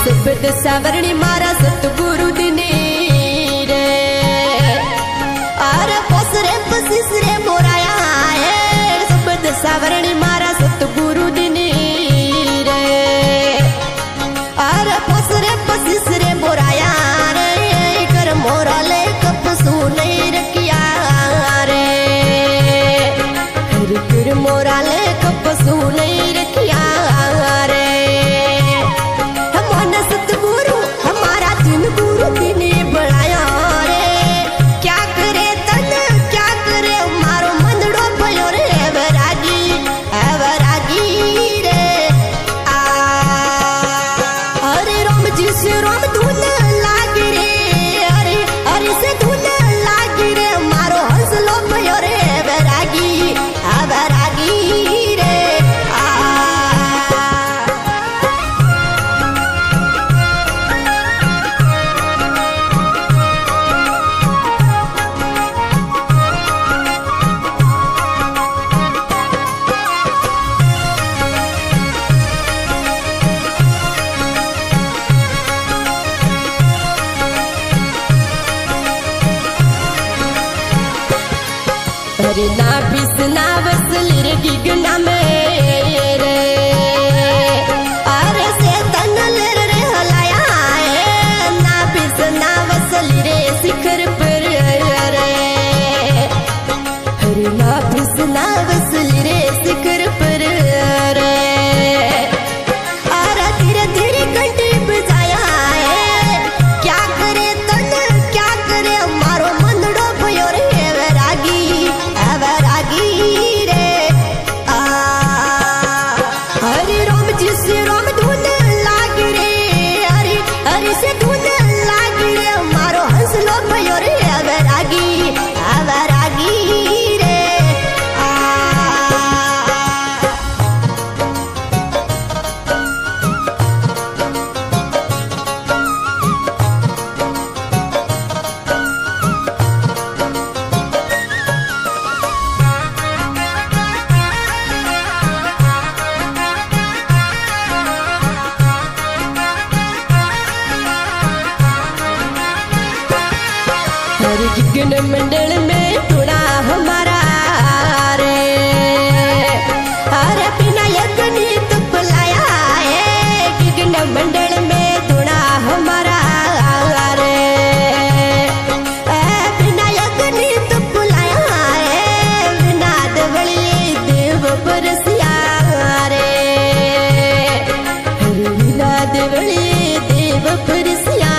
शब्द सावरणी मारा सतगुरु दिनी रे अरे पोसरे पसीसरे मोराया है शब्द सावरणी मारा सतगुरु दिनी रे अरे पोसरे पसीसरे मोराया रे कर मोरा ले कपसू नहीं रखिया रे कर मोरा ले कपसू नहीं रखिया रे अरे ना बिसना वसली रे गिगना में रे अरे से तनल रे हलाया है ना बिसना वसली रे शिखर पर रे अरे ना बिसना वसली रे शिखर पर रे अरे धीरे धीरे घंटी बजाया है क्या करे तन क्या करे मारो मंदड़ो भयो रे वैरागी गिगन मंडल में टुड़ा हमारा रे अरे बिना यज्ञनी तो बुलाया है गिगन मंडल में टुड़ा हमारा रे बिना यज्ञनी तो बुलाया है बिना देवली देव बरसिया रे बिना देवली देव बरसिया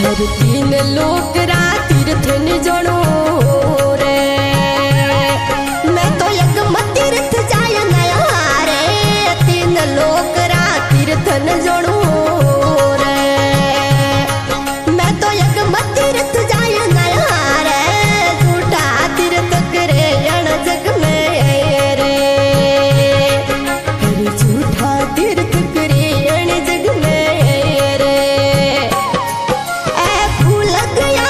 हर तीन लोक तीर्थ जणो रे मैं तो एक तीर्थ जाय नया रे तीन लोक तीर्थ जणो रे मैं तो एक तीर्थ जाय नया रे झूठा तीर्थ करे अण जग में रे झूठा तीर्थ करे अण जग में रे गया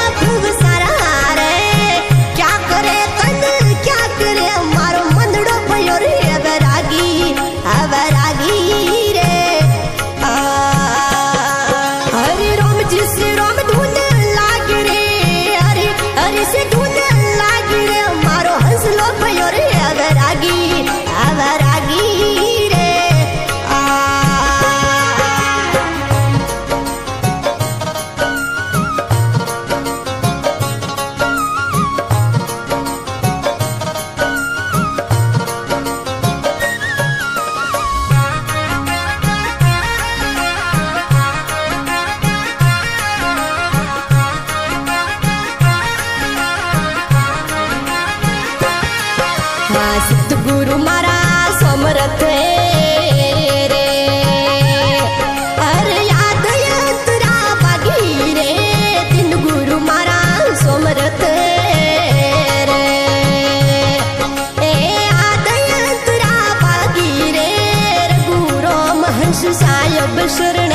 सायब शरण